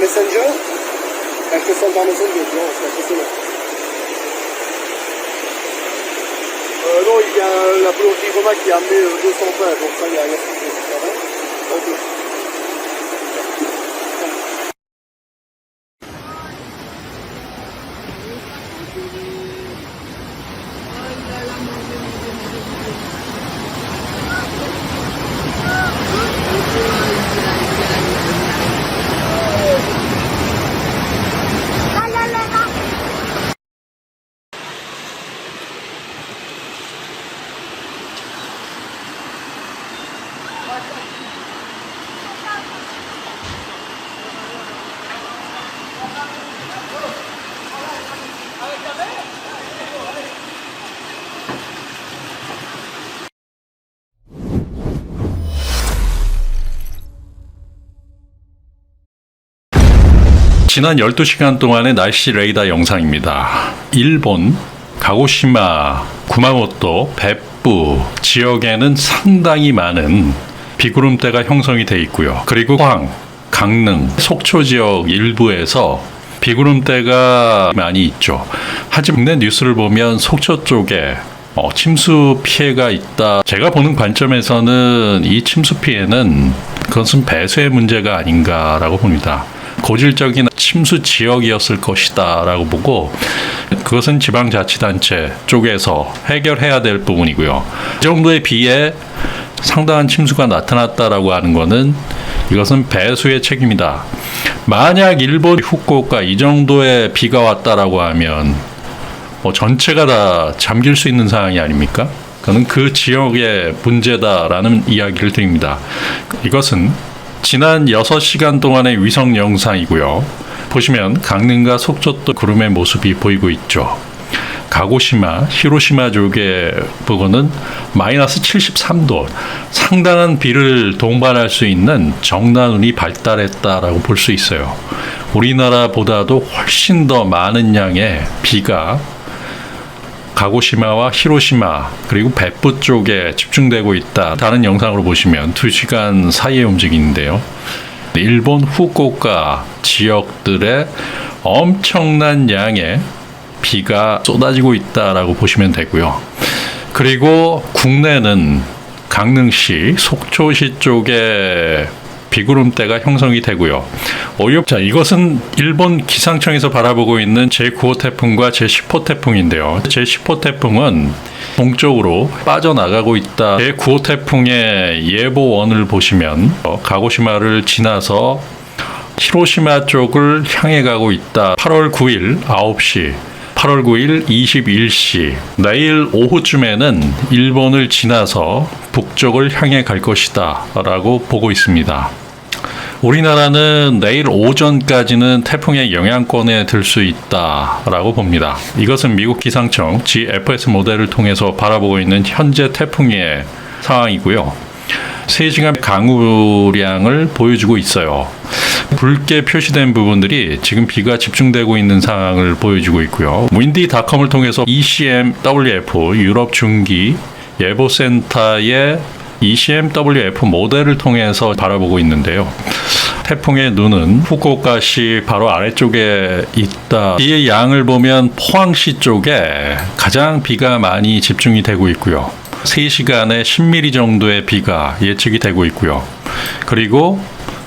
Messenger, quelques centaines d'Amazon dedans, c'est assez long. Non, il y a la boulangerie Roma qui a amené 200 pains, donc ça, il y a ce qu'il faut, ça va. Ok. 지난 12시간 동안의 날씨 레이더 영상입니다. 일본 가고시마, 구마모토, 벳부 지역에는 상당히 많은 비구름대가 형성이 되어 있고요. 그리고 포항, 강릉, 속초 지역 일부에서 비구름대가 많이 있죠. 하지만 국내 뉴스를 보면 속초 쪽에 침수 피해가 있다. 제가 보는 관점에서는 이 침수 피해는 그것은 배수의 문제가 아닌가라고 봅니다. 고질적인 침수 지역이었을 것이다 라고 보고, 그것은 지방자치단체 쪽에서 해결해야 될 부분이고요. 이 정도의 비에 상당한 침수가 나타났다라고 하는 것은 이것은 배수의 책임이다. 만약 일본 후쿠오카 이 정도의 비가 왔다라고 하면 전체가 다 잠길 수 있는 상황이 아닙니까? 그는 그 지역의 문제다라는 이야기를 드립니다. 이것은 지난 6시간 동안의 위성 영상이고요. 보시면 강릉과 속초도 구름의 모습이 보이고 있죠. 가고시마, 히로시마 쪽의 부분은 마이너스 73도, 상당한 비를 동반할 수 있는 정난운이 발달했다라고 볼 수 있어요. 우리나라보다도 훨씬 더 많은 양의 비가 가고시마와 히로시마 그리고 벳부 쪽에 집중되고 있다. 다른 영상으로 보시면 2시간 사이의 움직임인데요. 일본 후쿠오카 지역들의 엄청난 양의 비가 쏟아지고 있다라고 보시면 되고요. 그리고 국내는 강릉시, 속초시 쪽에 비구름대가 형성이 되고요. 자, 이것은 일본 기상청에서 바라보고 있는 제9호 태풍과 제10호 태풍인데요. 제10호 태풍은 동쪽으로 빠져나가고 있다. 제9호 태풍의 예보원을 보시면 가고시마를 지나서 히로시마 쪽을 향해 가고 있다. 8월 9일 9시 8월 9일 21시 내일 오후쯤에는 일본을 지나서 북쪽을 향해 갈 것이다 라고 보고 있습니다. 우리나라는 내일 오전까지는 태풍의 영향권에 들 수 있다라고 봅니다. 이것은 미국 기상청 GFS 모델을 통해서 바라보고 있는 현재 태풍의 상황이고요. 3시간 강우량을 보여주고 있어요. 붉게 표시된 부분들이 지금 비가 집중되고 있는 상황을 보여주고 있고요. 윈디닷컴을 통해서 ECMWF 유럽 중기 예보센터의 ECMWF 모델을 통해서 바라보고 있는데요. 태풍의 눈은 후쿠오카시 바로 아래쪽에 있다. 비의 양을 보면 포항시 쪽에 가장 비가 많이 집중이 되고 있고요. 3시간에 10mm 정도의 비가 예측이 되고 있고요. 그리고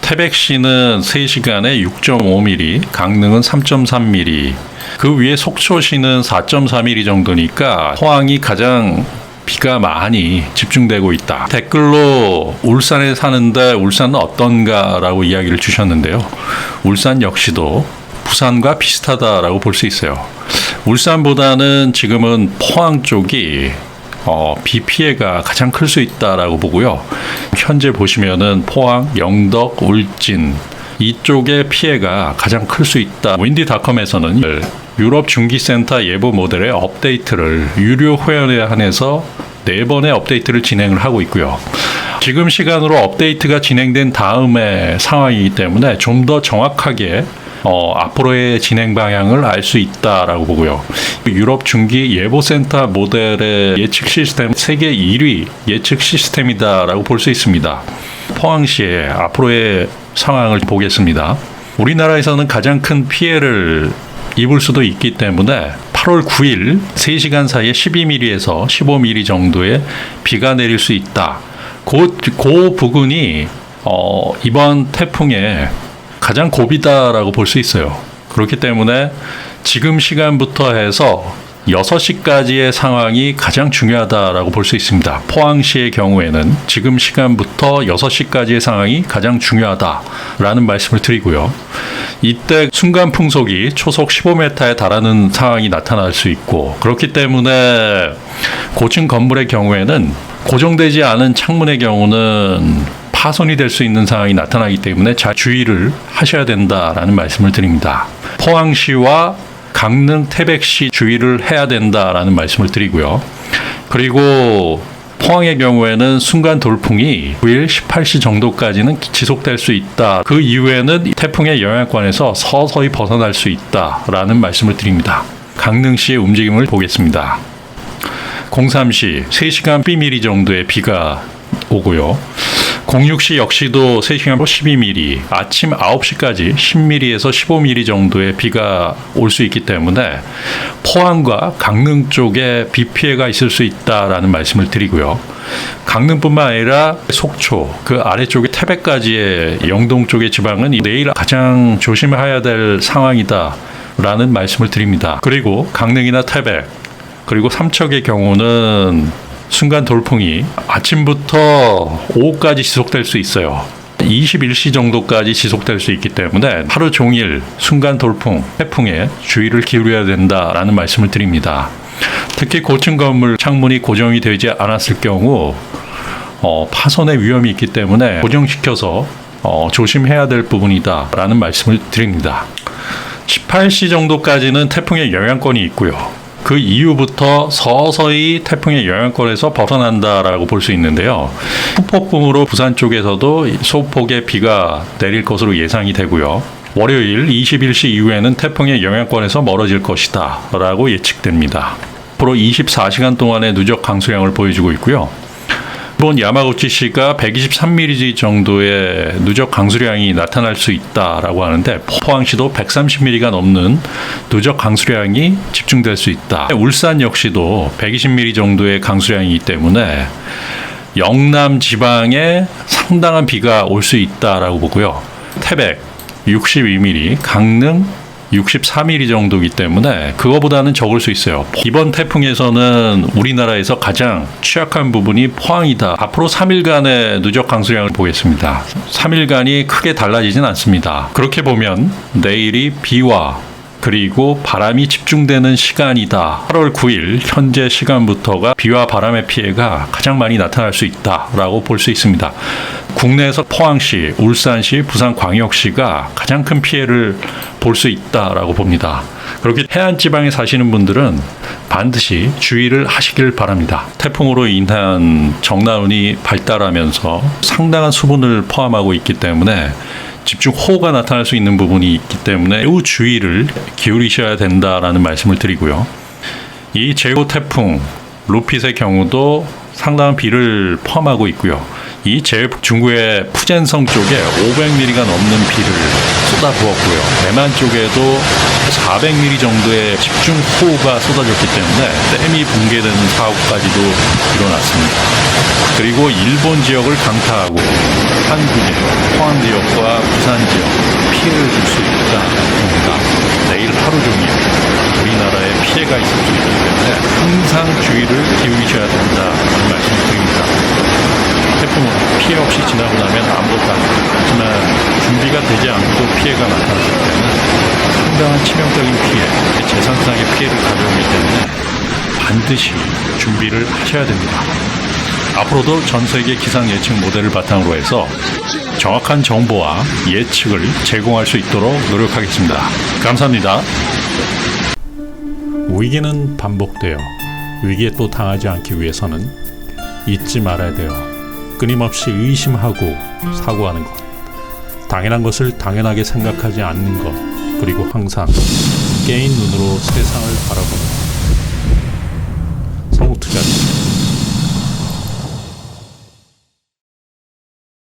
태백시는 3시간에 6.5mm, 강릉은 3.3mm, 그 위에 속초시는 4.4mm 정도니까 포항이 가장 비가 많이 집중되고 있다. 댓글로 울산에 사는데 울산은 어떤가 라고 이야기를 주셨는데요. 울산 역시도 부산과 비슷하다라고 볼 수 있어요. 울산보다는 지금은 포항 쪽이 비 피해가 가장 클 수 있다라고 보고요. 현재 보시면은 포항, 영덕, 울진 이쪽의 피해가 가장 클 수 있다. 윈디닷컴에서는 유럽 중기센터 예보 모델의 업데이트를 유료 회원에 한해서 4번의 업데이트를 진행을 하고 있고요. 지금 시간으로 업데이트가 진행된 다음의 상황이기 때문에 좀 더 정확하게 앞으로의 진행 방향을 알 수 있다라고 보고요. 유럽 중기 예보센터 모델의 예측 시스템 세계 1위 예측 시스템이다라고 볼 수 있습니다. 포항시의 앞으로의 상황을 보겠습니다. 우리나라에서는 가장 큰 피해를 입을 수도 있기 때문에 8월 9일 3시간 사이에 12mm에서 15mm 정도의 비가 내릴 수 있다. 그 부근이 이번 태풍의 가장 고비다라고 볼 수 있어요. 그렇기 때문에 지금 시간부터 해서 6시까지의 상황이 가장 중요하다라고 볼 수 있습니다. 포항시의 경우에는 지금 시간부터 6시까지의 상황이 가장 중요하다라는 말씀을 드리고요. 이때 순간 풍속이 초속 15m에 달하는 상황이 나타날 수 있고, 그렇기 때문에 고층 건물의 경우에는 고정되지 않은 창문의 경우는 파손이 될 수 있는 상황이 나타나기 때문에 잘 주의를 하셔야 된다라는 말씀을 드립니다. 포항시와 강릉, 태백시 주의를 해야 된다라는 말씀을 드리고요. 그리고 포항의 경우에는 순간 돌풍이 9일 18시 정도까지는 지속될 수 있다. 그 이후에는 태풍의 영향권에서 서서히 벗어날 수 있다라는 말씀을 드립니다. 강릉시의 움직임을 보겠습니다. 03시 3시간 12mm 정도의 비가 오고요. 06시 역시도 3시간 12mm, 아침 9시까지 10mm에서 15mm 정도의 비가 올 수 있기 때문에 포항과 강릉 쪽에 비 피해가 있을 수 있다라는 말씀을 드리고요. 강릉뿐만 아니라 속초, 그 아래쪽에 태백까지의 영동 쪽의 지방은 내일 가장 조심해야 될 상황이다라는 말씀을 드립니다. 그리고 강릉이나 태백, 그리고 삼척의 경우는 순간 돌풍이 아침부터 오후까지 지속될 수 있어요. 21시 정도까지 지속될 수 있기 때문에 하루 종일 순간 돌풍, 태풍에 주의를 기울여야 된다라는 말씀을 드립니다. 특히 고층 건물 창문이 고정이 되지 않았을 경우 파손의 위험이 있기 때문에 고정시켜서 조심해야 될 부분이다라는 말씀을 드립니다. 18시 정도까지는 태풍의 영향권이 있고요. 그 이후부터 서서히 태풍의 영향권에서 벗어난다라고 볼 수 있는데요. 후폭풍으로 부산 쪽에서도 소폭의 비가 내릴 것으로 예상이 되고요. 월요일 21시 이후에는 태풍의 영향권에서 멀어질 것이다 라고 예측됩니다. 앞으로 24시간 동안의 누적 강수량을 보여주고 있고요. 일본 야마구치시가 123mm 정도의 누적 강수량이 나타날 수 있다라고 하는데, 포항시도 130mm가 넘는 누적 강수량이 집중될 수 있다. 울산 역시도 120mm 정도의 강수량이기 때문에 영남 지방에 상당한 비가 올 수 있다라고 보고요. 태백 62mm, 강릉 64mm 정도이기 때문에 그거보다는 적을 수 있어요. 이번 태풍에서는 우리나라에서 가장 취약한 부분이 포항이다. 앞으로 3일간의 누적 강수량을 보겠습니다. 3일간이 크게 달라지진 않습니다. 그렇게 보면 내일이 비와 그리고 바람이 집중되는 시간이다. 8월 9일 현재 시간부터가 비와 바람의 피해가 가장 많이 나타날 수 있다라고 볼 수 있습니다. 국내에서 포항시, 울산시, 부산광역시가 가장 큰 피해를 볼 수 있다라고 봅니다. 그렇게 해안 지방에 사시는 분들은 반드시 주의를 하시길 바랍니다. 태풍으로 인한 정나운이 발달하면서 상당한 수분을 포함하고 있기 때문에 집중호우가 나타날 수 있는 부분이 있기 때문에 매우 주의를 기울이셔야 된다라는 말씀을 드리고요. 이 제고 태풍 루핏의 경우도 상당한 비를 포함하고 있고요. 이 제중구의 푸젠성 쪽에 500mm가 넘는 비를 쏟아부었고요. 대만 쪽에도 400mm 정도의 집중호우가 쏟아졌기 때문에 댐이 붕괴되는 사고까지도 일어났습니다. 그리고 일본 지역을 강타하고 한국의 포항 지역과 부산 지역 피해를 줄 수 있다. 내일 하루 종일 우리나라에 피해가 있을 수 있기 때문에 항상 주의를 기울이셔야 된다는 말씀을 드립니다. 태풍은 피해 없이 지나고 나면 아무것도 아닙니다. 하지만 준비가 되지 않고도 피해가 나타났을 때는 상당한 치명적인 피해, 재산상의 피해를 가져오기 때문에 반드시 준비를 하셔야 됩니다. 앞으로도 전 세계 기상 예측 모델을 바탕으로 해서 정확한 정보와 예측을 제공할 수 있도록 노력하겠습니다. 감사합니다. 위기는 반복되어 위기에 또 당하지 않기 위해서는 잊지 말아야 돼요. 끊임없이 의심하고 사고하는 것, 당연한 것을 당연하게 생각하지 않는 것, 그리고 항상 깨인 눈으로 세상을 바라보는 것.